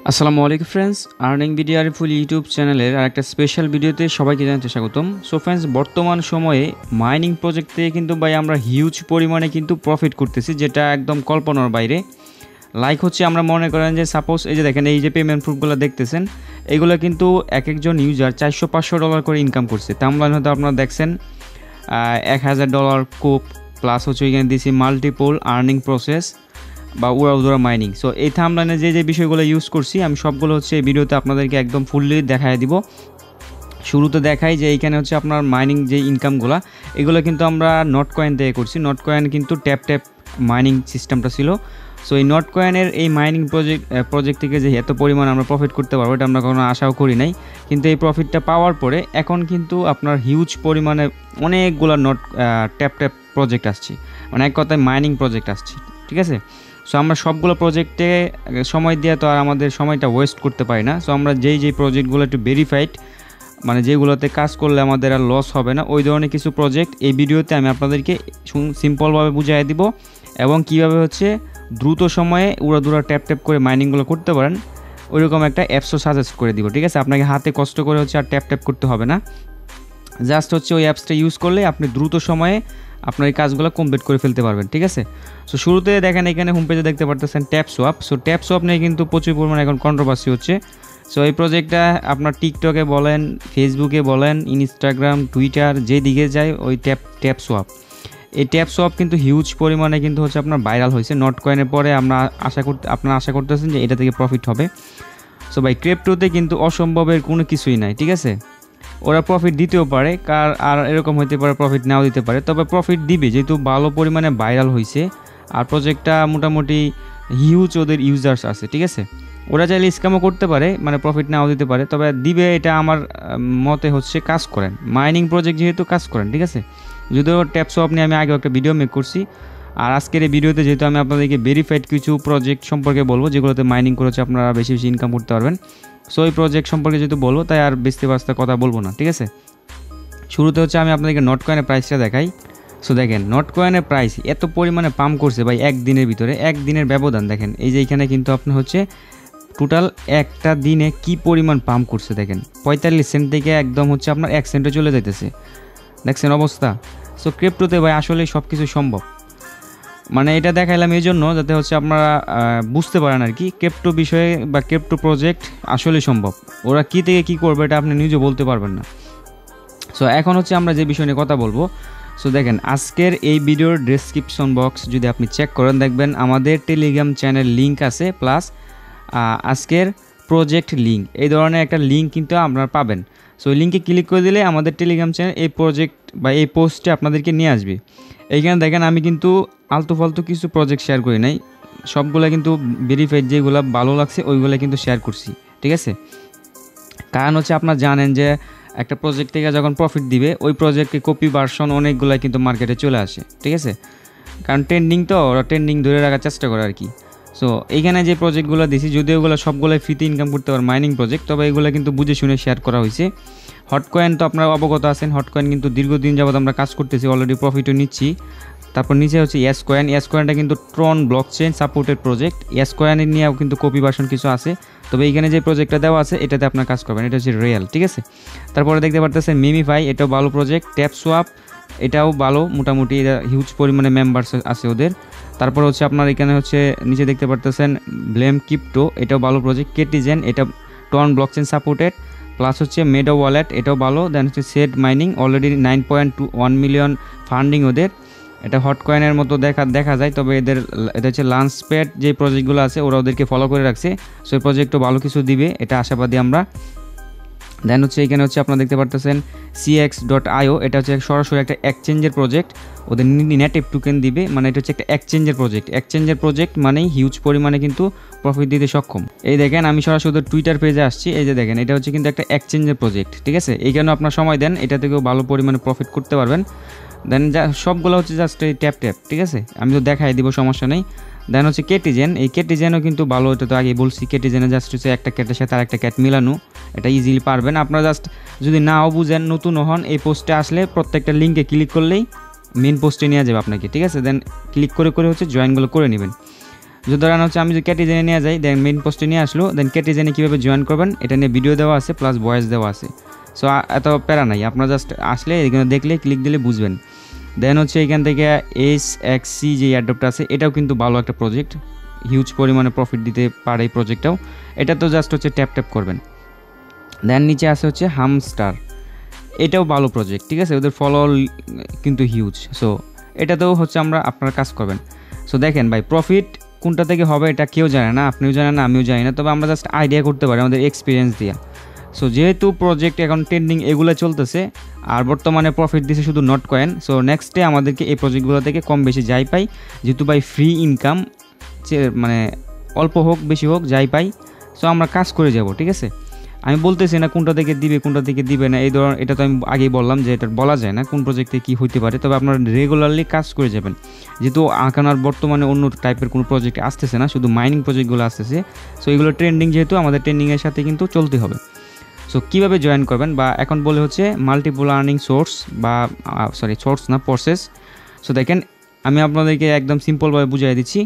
আসসালামু আলাইকুম friends, earning video আর ফুল YouTube চ্যানেলের আর একটা স্পেশাল ভিডিওতে সবাইকে জানাতে স্বাগতম। সো ফ্রেন্ডস, বর্তমান সময়ে মাইনিং প্রজেক্ট থেকে কিন্তু ভাই আমরা হিউজ পরিমাণে কিন্তু প্রফিট করতেছি, যেটা একদম কল্পনার বাইরে। লাইক হচ্ছে আমরা মনে করেন যে সাপোজ এই যে দেখেন এই যে পেমেন্ট প্রুফগুলো দেখতেছেন, এগুলো কিন্তু এক একজন ইউজার $400-500 করে ইনকাম করছে। তামলান হয়তো আপনারা দেখছেন $1000 কোপ প্লাস হচ্ছে এখানে দিয়েছি মাল্টিপল আর্নিং প্রসেস বা উড়াউদুরা মাইনিং। সো এই থাম্বনেইলে যে বিষয়গুলো ইউজ করছি আমি সবগুলো হচ্ছে এই ভিডিওতে আপনাদেরকে একদম ফুললি দেখায় দিব। শুরুতে দেখাই যে এইখানে হচ্ছে আপনার মাইনিং যে ইনকামগুলো, এগুলো কিন্তু আমরা নট কয়েন থেকে করছি। নট কয়েন কিন্তু ট্যাপ মাইনিং সিস্টেমটা ছিল। সো এই নট কয়েনের এই মাইনিং প্রজেক্ট থেকে যে এত পরিমাণ আমরা প্রফিট করতে পারবো এটা আমরা কোনো আশাও করি নাই। কিন্তু এই প্রফিটটা পাওয়ার পরে এখন কিন্তু আপনার হিউজ পরিমাণে অনেকগুলো ট্যাপ প্রজেক্ট আসছে, মানে এক কথায় মাইনিং প্রজেক্ট আসছে, ঠিক আছে। সো আমরা সবগুলো প্রজেক্টে সময় দিয়ে তো আর আমাদের সময়টা ওয়েস্ট করতে পারি না। সো আমরা যেই প্রজেক্টগুলো একটু ভেরিফাইড, মানে যেগুলোতে কাজ করলে আমাদের আর লস হবে না, ওই ধরনের কিছু প্রজেক্ট এই ভিডিওতে আমি আপনাদেরকে সিম্পলভাবে বুঝিয়ে দিব এবং কীভাবে হচ্ছে দ্রুত সময়ে উড়াদুরা ট্যাপ করে মাইনিংগুলো করতে পারেন ওইরকম একটা অ্যাপসও সাজেস্ট করে দিব, ঠিক আছে। আপনাকে হাতে কষ্ট করে হচ্ছে আর ট্যাপ করতে হবে না, জাস্ট হচ্ছে ওই অ্যাপসটা ইউজ করলে আপনি দ্রুত সময়ে আপনার এই কাজগুলো কমপ্লিট করে ফেলতে পারবেন, ঠিক আছে। সো শুরুতে দেখেন এখানে হোম পেজে দেখতে পারতেছেন tap swap. So tap swap নিয়ে কিন্তু প্রচুর পরিমাণে এখন কন্ট্রোভার্সি হচ্ছে। সো এই প্রজেক্টটা আপনার টিকটকে বলেন, ফেসবুকে বলেন, ইনস্টাগ্রাম, টুইটার যেদিকে যায় ওই ট্যাপ সোয়াপ। এই ট্যাপ সোয়াপ কিন্তু হিউজ পরিমাণে কিন্তু হচ্ছে আপনার ভাইরাল হয়েছে নট কয়েনের পরে। আপনারা আশা করতেছেন যে এটা থেকে প্রফিট হবে। সো ভাই ক্রিপ্টোতে কিন্তু অসম্ভবের কোনো কিছুই নাই, ঠিক আছে। ওরা প্রফিট দিতেও পারে, আর এরকম হতে পারে প্রফিট নাও দিতে পারে, তবে প্রফিট দিবে যেহেতু ভালো পরিমাণে ভাইরাল হয়েছে আর প্রজেক্টটা মোটামুটি হিউজ ওদের ইউজার্স আছে, ঠিক আছে। ওরা চাইলে স্ক্যামও করতে পারে, মানে প্রফিট নাও দিতে পারে, তবে দিবে এটা আমার মতে হচ্ছে কাজ করেন, মাইনিং প্রজেক্ট যেহেতু কাজ করেন, ঠিক আছে। যদিও ট্যাপ সোয়াপ নিয়ে আমি আগে একটা ভিডিও মেক করছি, আর আজকের এই ভিডিওতে যেহেতু আমি আপনাদেরকে ভেরিফাইড কিছু প্রজেক্ট সম্পর্কে বলবো যেগুলোতে মাইনিং করেছে আপনারা বেশি ইনকাম করতে পারবেন। সো এই প্রজেক্ট সম্পর্কে যেহেতু বলবো তাই আর বেশি কথা বলবো না, ঠিক আছে। শুরুতে হচ্ছে আমি আপনাদেরকে নট কয়েনের প্রাইসটা দেখাই। সো দেখেন নট কয়েনের প্রাইস এত পরিমাণে পাম্প করছে ভাই একদিনের ভিতরে, একদিনের ব্যবধান দেখেন। এই যে এখানে কিন্তু আপনার হচ্ছে টোটাল একটা দিনে কি পরিমাণ পাম্প করছে দেখেন, 45 সেন্ট থেকে একদম হচ্ছে আপনার 1 সেন্টে চলে যাইতেছে, দেখছেন অবস্থা। সো ক্রিপ্টোতে ভাই আসলেই সব কিছু সম্ভব, মানে এটা দেখাইলাম এই জন্য যাতে হচ্ছে আপনারা বুঝতে পারেন আর কি ক্রিপ্টো বিষয়ে বা ক্রিপ্টো প্রজেক্ট আসলে সম্ভব। ওরা কী থেকে কী করবে এটা আপনি নিজে বলতে পারবেন না। সো এখন হচ্ছে আমরা যে বিষয় নিয়ে কথা বলবো। সো দেখেন আজকের এই ভিডিওর ডেসক্রিপশন বক্স যদি আপনি চেক করেন দেখবেন আমাদের টেলিগ্রাম চ্যানেল লিঙ্ক আছে, প্লাস আজকের প্রজেক্ট লিঙ্ক, এই ধরনের একটা লিঙ্ক কিন্তু আপনারা পাবেন। সো ওই লিঙ্কে ক্লিক করে দিলে আমাদের টেলিগ্রাম চ্যানেল এই প্রজেক্ট বা এই পোস্টে আপনাদেরকে নিয়ে আসবে। এইখানে দেখেন আমি কিন্তু আলতু ফালতু কিছু প্রজেক্ট শেয়ার করি নাই, সবগুলো কিন্তু ভেরিফাইড যেগুলো ভালো লাগছে ওইগুলো কিন্তু শেয়ার করছি, ঠিক আছে। কারণ হচ্ছে আপনারা জানেন যে একটা প্রজেক্ট থেকে যখন প্রফিট দিবে ওই প্রজেক্টে কপি ভার্সন অনেকগুলো কিন্তু মার্কেটে চলে আসে, ঠিক আছে। কারণ ট্রেন্ডিং তো ওরা ট্রেন্ডিং ধরে রাখার চেষ্টা করে আর কি। সো এইখানে যে প্রজেক্টগুলো দিছি যদিও ওগুলো সবগুলোই ফ্রিতে ইনকাম করতে পারে মাইনিং প্রজেক্ট, তবে এগুলো কিন্তু বুঝে শুনে শেয়ার করা হয়েছে। হটকয়েন তো আপনারা অবগত আছেন, হটকয়েন কিন্তু দীর্ঘদিন যাবত আমরা কাজ করতেছি, অলরেডি প্রফিটও নিচ্ছি। তারপর নিচে হচ্ছে এস কয়েনটা কিন্তু ট্রন ব্লকচেন সাপোর্টেড প্রজেক্ট। এস কয়েনের নিয়েও কিন্তু কপি ভার্সন কিছু আছে, তবে এইখানে যে প্রজেক্টটা দেওয়া আছে এটাতে আপনার কাজ করবেন, এটা হচ্ছে রিয়েল, ঠিক আছে। তারপরে দেখতে পারতেছেন মিমিফাই, এটাও ভালো প্রজেক্ট। ট্যাপ সোয়াপ এটাও ভালো, মোটামুটি হিউজ পরিমাণে মেম্বার্স আছে ওদের। তারপর হচ্ছে আপনার এখানে হচ্ছে নিচে দেখতে পারতেছেন ব্লেম ক্রিপ্টো, এটাও ভালো প্রজেক্ট। কেটিজেন এটা ট্রন ব্লকচেন সাপোর্টেড, প্লাস হচ্ছে মেডো ওয়ালেট এটাও ভালো। দেন হচ্ছে set mining already 9.1 million funding ওদের, এটা হটকয়েনের মতো দেখা যায়, তবে এটা হচ্ছে লাঞ্চ প্যাড যে প্রজেক্টগুলো আছে ওরা ওদেরকে ফলো করে রাখছে। সো এই প্রজেক্টও ভালো কিছু দিবে, এটা আশাবাদী আমরা। দেন হচ্ছে এখানে হচ্ছে আপনারা দেখতে পারতেছেন cx.io, এটা হচ্ছে সরাসরি একটা এক্সচেঞ্জের প্রজেক্ট, ওদের নেটিভ টোকেন দিবে, মানে এটা হচ্ছে একটা এক্সচেঞ্জের প্রজেক্ট মানেই হিউজ পরিমাণে কিন্তু প্রফিট দিতে সক্ষম। এই দেখেন আমি সরাসরি ওদের টুইটার পেজে আসছি, এই যে দেখেন এটা হচ্ছে কিন্তু একটা এক্সচেঞ্জের প্রজেক্ট, ঠিক আছে। এই জন্য আপনার সময় দেন, এটা থেকেও ভালো পরিমাণে প্রফিট করতে পারবেন। দেন সবগুলো হচ্ছে জাস্ট এই ট্যাপ ঠিক আছে, আমি তো দেখাই দিব, সমস্যা নেই। দেন হচ্ছে কেটিজেন, এই কেটিজেনও কিন্তু ভালো, এটা তো আগেই বলছি। কেটিজেনে জাস্ট হচ্ছে একটা ক্যাটের সাথে আরেকটা ক্যাট মিলানো, এটা ইজিলি পারবেন আপনারা। জাস্ট যদি নাও বুঝেন, নতুন হন, এই পোস্টে আসলে প্রত্যেকটা লিঙ্কে ক্লিক করলেই মেন পোস্টে নিয়ে যাবে আপনাকে, ঠিক আছে। দেন ক্লিক করে হচ্ছে জয়েনগুলো করে নেবেন। যদি ধরেন হচ্ছে আমি যদি ক্যাটিজেনে নিয়ে যাই, দেন মেইন পোস্টে নিয়ে আসলো, দেন ক্যাটিজেনে কীভাবে জয়েন করবেন এটা নিয়ে ভিডিও দেওয়া আছে প্লাস ভয়েস দেওয়া আছে। সো এত প্যারা নাই, আপনারা জাস্ট আসলে এখানে দেখলে ক্লিক দিলে বুঝবেন। দেন হচ্ছে এখান থেকে SXC যে অ্যাডপ্টটা আছে এটাও কিন্তু ভালো একটা প্রজেক্ট, হিউজ পরিমাণে প্রফিট দিতে পারে এই প্রজেক্টটাও। এটা তো জাস্ট হচ্ছে ট্যাপ ট্যাপ করবেন। দেন নিচে আছে হচ্ছে হামস্টার, এটাও ভালো প্রজেক্ট, ঠিক আছে, ওদের ফলো কিন্তু হিউজ। সো এটাতেও হচ্ছে আপনারা কাজ করবেন। সো দেখেন ভাই, প্রফিট কোনটা থেকে হবে এটা কেউ জানে না, আপনিও জানেন না, আমিও জানি না, তবে আমরা জাস্ট আইডিয়া করতে পারি আমাদের এক্সপিরিয়েন্স দিয়ে। সো যেহেতু প্রজেক্ট এখন ট্রেন্ডিং এগুলো চলতেছে আর বর্তমানে প্রফিট দিছে শুধু নট কয়েন, সো নেক্সটে আমাদেরকে এই প্রজেক্টগুলো থেকে কম বেশি যাই পাই, যেহেতু ভাই ফ্রি ইনকাম, মানে অল্প হোক বেশি হোক যাই পাই, সো আমরা কাজ করে যাব, ঠিক আছে। আমি বলতেছি না কোনটা থেকে দিবে কোনটা থেকে দিবে না, এই ধরনের এটা তো আমি আগেই বললাম যে এটা বলা যায় না কোন প্রজেক্টে কী হইতে পারে, তবে আপনারা রেগুলারলি কাজ করে যাবেন। যেহেতু এখন আর বর্তমানে অন্য টাইপের কোনো প্রজেক্ট আসতেছে না, শুধু মাইনিং প্রজেক্টগুলো আসতেছে। সো এগুলো ট্রেন্ডিং, যেহেতু আমাদের ট্রেন্ডিংয়ের সাথে কিন্তু চলতে হবে। সো কীভাবে জয়েন করবেন, বা এখন বলে হচ্ছে মাল্টিপল আর্নিং সোর্স, বা সোর্স না, প্রসেস। সো দেখেন আমি আপনাদেরকে একদম সিম্পলভাবে বুঝিয়ে দিচ্ছি।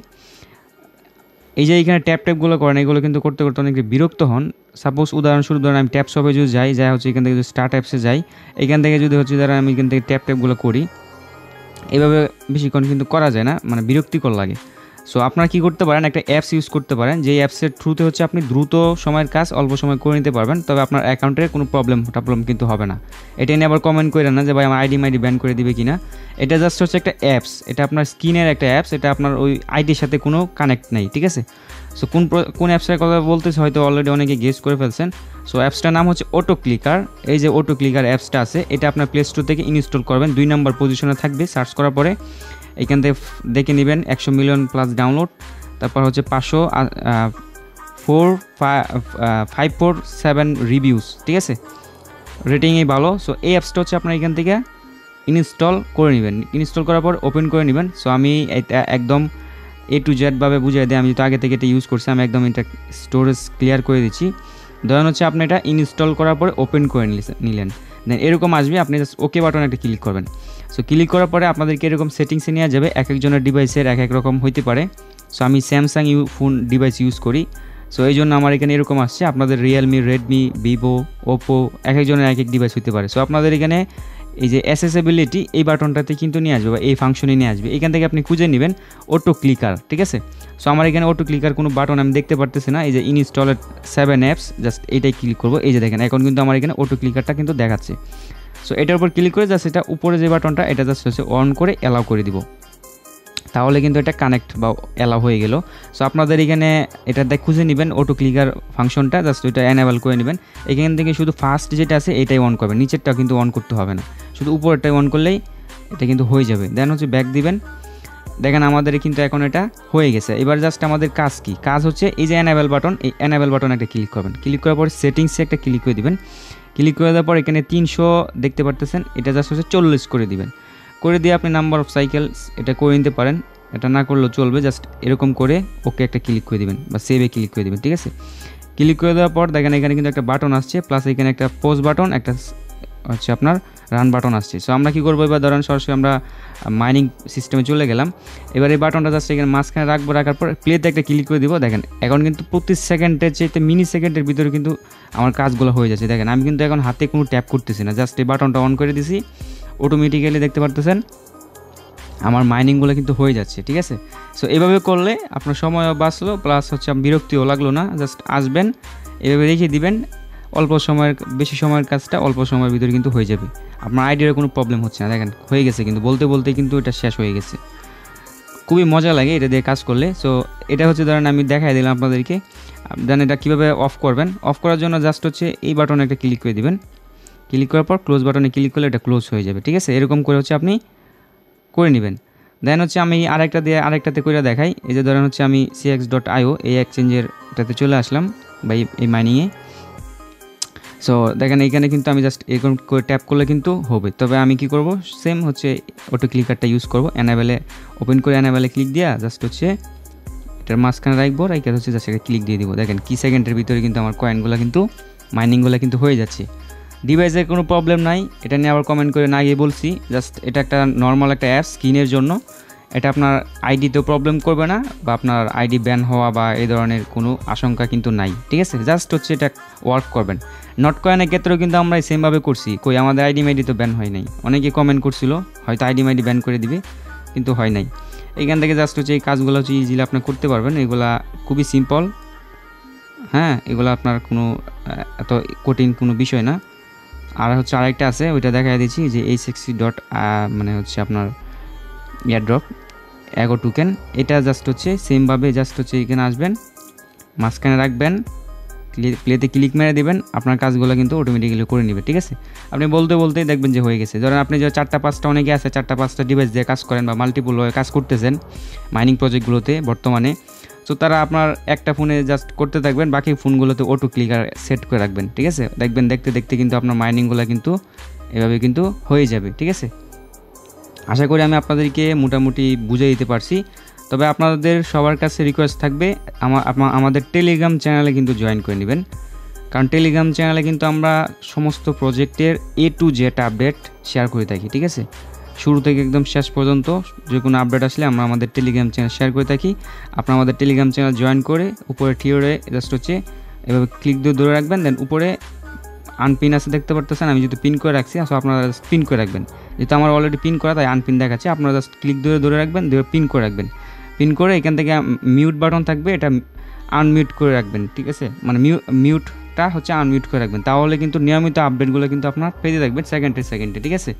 এই যে এইখানে ট্যাপগুলো করেন, এগুলো কিন্তু করতে করতে অনেক বিরক্ত হন। সাপোজ উদাহরণস্বরূপ ধরেন আমি ট্যাপ শপে যদি যাই হচ্ছে এখান থেকে যদি স্টার্ট অ্যাপসে যাই, এখান থেকে যদি হচ্ছে ধরেন আমি এখান থেকে ট্যাপগুলো করি, এভাবে বেশিক্ষণ কিন্তু করা যায় না, মানে বিরক্তিকর লাগে। সো আপনারা কী করতে পারেন, একটা অ্যাপস ইউজ করতে পারেন, যে অ্যাপসের থ্রুতে হচ্ছে আপনি দ্রুত সময়ের কাজ অল্প সময় করে নিতে পারবেন, তবে আপনার অ্যাকাউন্টের কোনো প্রবলেম কিন্তু হবে না। এটা নিয়ে আবার কমেন্ট করে না যে ভাই আমার আইডি ব্যান করে দিবে কিনা। এটা জাস্ট হচ্ছে একটা অ্যাপস, এটা আপনার স্ক্রিনের একটা অ্যাপস, এটা আপনার ওই আইডির সাথে কোনো কানেক্ট নেই, ঠিক আছে। সো কোন অ্যাপসের কথা বলতেছে হয়তো অলরেডি অনেকে গেস করে ফেলছেন। সো অ্যাপসটার নাম হচ্ছে অটো ক্লিকার। এই যে অটো ক্লিকার অ্যাপসটা আছে, এটা আপনার প্লে স্টোর থেকে ইনস্টল করবেন, 2 নম্বর পজিশনে থাকবে, সার্চ করার পরে এখান থেকে দেখে নেবেন 100 মিলিয়ন প্লাস ডাউনলোড, তারপর হচ্ছে 547 রিভিউস, ঠিক আছে, রেটিংই ভালো। সো এই অ্যাপসটা হচ্ছে আপনার এখান থেকে ইনস্টল করে নেবেন, ইনস্টল করার পর ওপেন করে নেবেন। সো আমি এটা একদম A to Z ভাবে বুঝিয়ে দিই, আমি তো আগে থেকে এটা ইউজ করছি, আমি একদম এটা স্টোরেজ ক্লিয়ার করে দিচ্ছি। ধরেন হচ্ছে আপনি এটা ইনস্টল করার পরে ওপেন করে নিলেন, দেন এরকম আসবে, আপনি জাস্ট ওকে বাটনে একটা ক্লিক করবেন। সো ক্লিক করার পরে আপনাদেরকে এরকম সেটিংসে নিয়ে যাবে, এক একজনের ডিভাইসের এক এক রকম হইতে পারে। সো আমি স্যামসাং ফোন ডিভাইস ইউজ করি, সো এই জন্য আমার এখানে এরকম আসছে। আপনাদের রিয়েলমি, রেডমি, ভিভো, ওপো এক একজনের এক এক ডিভাইস হইতে পারে। সো আপনাদের এখানে এই যে অ্যাসেসিবিলিটি এই বাটনটাতে কিন্তু নিয়ে আসবে, বা এই ফাংশনে নিয়ে আসবে, এখান থেকে আপনি খুঁজে নেবেন অটো ক্লিকার, ঠিক আছে। সো আমার এখানে অটো ক্লিকার কোনো বাটন আমি দেখতে পারতেছি না, এই যে ইনস্টলেড 7 অ্যাপস, জাস্ট এইটাই ক্লিক করবো। এই যে দেখেন এখন কিন্তু আমার এখানে অটো ক্লিকারটা কিন্তু দেখাচ্ছে। সো এটার উপর ক্লিক করে জাস্ট এটা উপরে যে বাটনটা এটা জাস্ট হচ্ছে অন করে অ্যালাউ করে দিব, তাহলে কিন্তু এটা কানেক্ট বা অ্যালাউ হয়ে গেল। সো আপনাদের এখানে এটা খুঁজে নেবেন অটো ক্লিকার ফাংশনটা, জাস্ট ওইটা এনেবল করে নেবেন। এখান থেকে শুধু ফার্স্ট যেটা আছে এটাই অন করবেন, নিচেরটা কিন্তু অন করতে হবে না, শুধু উপরেরটাই অন করলেই এটা কিন্তু হয়ে যাবে। দেন হচ্ছে ব্যাক দিবেন, দেখেন আমাদের কিন্তু এখন এটা হয়ে গেছে। এবার জাস্ট আমাদের কাজ কি, কাজ হচ্ছে এই যে এনেবল বাটন, এই এনেবল বাটন একটা ক্লিক করবেন, ক্লিক করার পর সেটিংসে একটা ক্লিক করে দিবেন। ক্লিক করে দেওয়ার পর এখানে 300 দেখতে পারতেছেন, এটা জাস্ট হচ্ছে 40 করে দিবেন, করে দিয়ে আপনি নাম্বার অফ সাইকেলস এটা করে নিতে পারেন, এটা না করলেও চলবে, জাস্ট এরকম করে ওকে একটা ক্লিক করে দিবেন বা সেভে ক্লিক করে দিবেন, ঠিক আছে। ক্লিক করে দেওয়ার পর দেখেন এখানে কিন্তু একটা বাটন আসছে, প্লাস এখানে একটা পোস্ট বাটন, একটা হচ্ছে আপনার রান বাটন আসছে। সো আমরা কী করবো, এবার ধরেন সরাসরি আমরা মাইনিং সিস্টেমে চলে গেলাম। এবার এই বাটনটা জাস্ট এখানে মাঝখানে রাখার পর প্লেতে একটা ক্লিক করে দিব। দেখেন এখন কিন্তু প্রতি সেকেন্ডের চেয়ে মিনি সেকেন্ডের ভিতরে কিন্তু আমার কাজগুলো হয়ে যাচ্ছে। দেখেন আমি কিন্তু এখন হাতে কোনো ট্যাপ করতেছি না, জাস্ট এই বাটনটা অন করে দিছি, অটোমেটিক্যালি দেখতে পারতেছেন আমার মাইনিংগুলো কিন্তু হয়ে যাচ্ছে, ঠিক আছে। সো এভাবে করলে আপনার সময়ও বাঁচলো, প্লাস হচ্ছে বিরক্তিও লাগলো না, জাস্ট আসবেন এভাবে রেখে দিবেন, অল্প সময়ের বেশি সময়ের কাজটা অল্প সময়ের ভিতরে কিন্তু হয়ে যাবে, আপনার আইডিয়ার কোনো প্রবলেম হচ্ছে না। দেখেন হয়ে গেছে, কিন্তু বলতে বলতে কিন্তু এটা শেষ হয়ে গেছে, খুবই মজা লাগে এটা দিয়ে কাজ করলে। সো এটা হচ্ছে ধরেন আমি দেখাই দিলাম আপনাদেরকে, দেন এটা কীভাবে অফ করবেন। অফ করার জন্য জাস্ট হচ্ছে এই বাটনে একটা ক্লিক করে দিবেন, ক্লিক করার পর ক্লোজ বাটনে ক্লিক করলে এটা ক্লোজ হয়ে যাবে, ঠিক আছে। এরকম করে হচ্ছে আপনি করে নেবেন। দেন হচ্ছে আমি আরেকটাতে করে দেখাই। এই যে ধরেন হচ্ছে আমি cx.io এই এক্সচেঞ্জেরটাতে চলে আসলাম বা এই মাইনিংয়ে। সো দেখেন এইখানে কিন্তু আমি জাস্ট এরকম করে ট্যাপ করলে কিন্তু হবে, তবে আমি কি করব, সেম হচ্ছে অটো ক্লিকারটা ইউজ করব, এনাবেলে ওপেন করে এনাবেলে ক্লিক দিয়া জাস্ট হচ্ছে এটার মাঝখানে রাখবো, রাইখে হচ্ছে জাস্ট একটা ক্লিক দিয়ে দিব। দেখেন কি সেকেন্ডের ভিতরে কিন্তু আমার কয়েনগুলো কিন্তু মাইনিংগুলো কিন্তু হয়ে যাচ্ছে, ডিভাইসের কোনো প্রবলেম নাই। এটা নিয়ে আবার কমেন্ট করে না গিয়ে বলছি, জাস্ট এটা একটা নর্মাল একটা অ্যাপ স্ক্রিনের জন্য, এটা আপনার আইডিতেও প্রবলেম করবে না বা আপনার আইডি ব্যান হওয়া বা এই ধরনের কোনো আশঙ্কা কিন্তু নাই, ঠিক আছে। জাস্ট হচ্ছে এটা ওয়ার্ক করবেন। নট কয়েনের ক্ষেত্রেও কিন্তু আমরা সেমভাবে করছি, কই আমাদের আইডি মাইডি তো ব্যান হয় নাই। অনেকে কমেন্ট করছিল হয়তো আইডি মাইডি ব্যান করে দিবে, কিন্তু হয় নাই। এইখান থেকে জাস্ট হচ্ছে এই কাজগুলো হচ্ছে ইজিলি আপনি করতে পারবেন। এগুলা খুবই সিম্পল, হ্যাঁ, এগুলো আপনার কোনো এত কঠিন কোনো বিষয় না। আর হচ্ছে আরেকটা আছে, ওইটা দেখাই দিচ্ছি যে HXC ডট মানে হচ্ছে আপনার এয়ারড্রপ এগো টোকেন। এটা জাস্ট হচ্ছে সেমভাবে জাস্ট হচ্ছে এখানে আসবেন, মাঝখানে রাখবেন, প্লেতে ক্লিক মেরে দেবেন, আপনার কাজগুলো কিন্তু অটোমেটিক্যালি করে নেবে, ঠিক আছে। আপনি বলতেই দেখবেন যে হয়ে গেছে। ধরেন আপনি যে 4-5টা অনেকে আছে 4-5টা ডিভাইস দিয়ে কাজ করেন বা মাল্টিপল হয়ে কাজ করতেছেন মাইনিং প্রজেক্টগুলোতে বর্তমানে, তো তারা আপনার একটা ফোনে জাস্ট করতে থাকবেন, বাকি ফোনগুলোতে অটো ক্লিকার সেট করে রাখবেন, ঠিক আছে। দেখবেন দেখতে দেখতে কিন্তু আপনার মাইনিংগুলো কিন্তু এভাবে কিন্তু হয়ে যাবে, ঠিক আছে। আশা করি আমি আপনাদেরকে মোটামুটি বুঝিয়ে দিতে পারছি। তবে আপনাদের সবার কাছে রিকোয়েস্ট থাকবে আমাদের টেলিগ্রাম চ্যানেলে কিন্তু জয়েন করে নেবেন, কারণ টেলিগ্রাম চ্যানেলে কিন্তু আমরা সমস্ত প্রজেক্টের A to Z update share করে থাকি, ঠিক আছে। শুরু থেকে একদম শেষ পর্যন্ত যে কোনো আপডেট আসলে আমরা আমাদের টেলিগ্রাম চ্যানেল শেয়ার করে থাকি। আপনারা আমাদের টেলিগ্রাম চ্যানেল জয়েন করে উপরে থিওরে জাস্ট হচ্ছে এভাবে ক্লিক দিয়ে ধরে রাখবেন, দেন উপরে আনপিন আছে দেখতে পারতেছেন, আমি যদি পিন করে রাখছি, সো আপনারা জাস্ট পিন করে রাখবেন। যেহেতু আমার অলরেডি পিন করা তাই আনপিন দেখাচ্ছে, আপনারা জাস্ট ক্লিক ধরে রাখবেন, ধরে পিন করে রাখবেন। পিন করে এখান থেকে মিউট বাটন থাকবে, এটা আনমিউট করে রাখবেন, ঠিক আছে। মানে মিউটটা হচ্ছে আনমিউট করে রাখবেন, তাহলে কিন্তু নিয়মিত আপডেটগুলো কিন্তু আপনার পেতে থাকবেন সেকেন্ডে, ঠিক আছে।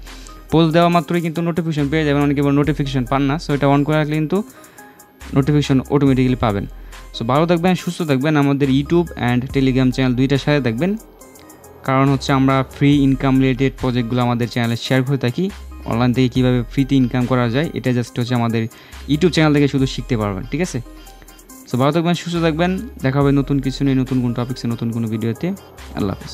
পোস্ট দেওয়া মাত্রই কিন্তু নোটিফিকেশন পেয়ে যাবেন। অনেকে নোটিফিকেশন পান না, সো এটা অন করে রাখলে কিন্তু নোটিফিকেশন অটোমেটিক্যালি পাবেন। সো ভালো থাকবেন, সুস্থ থাকবেন, আমাদের ইউটিউব অ্যান্ড টেলিগ্রাম চ্যানেল দুইটার সাথে থাকবেন, কারণ হচ্ছে আমরা ফ্রি ইনকাম রিলেটেড প্রজেক্টগুলো আমাদের চ্যানেলে শেয়ার করে থাকি। অনলাইন থেকে কীভাবে ফ্রিতে ইনকাম করা যায় এটা জাস্ট হচ্ছে আমাদের ইউটিউব চ্যানেল থেকে শুধু শিখতে পারবেন, ঠিক আছে। সো ভালো থাকবেন, সুস্থ থাকবেন, দেখা হবে নতুন কিছু নিয়ে, নতুন কোনো টপিক্সে, নতুন কোনো ভিডিওতে। আল্লাহ হাফেজ।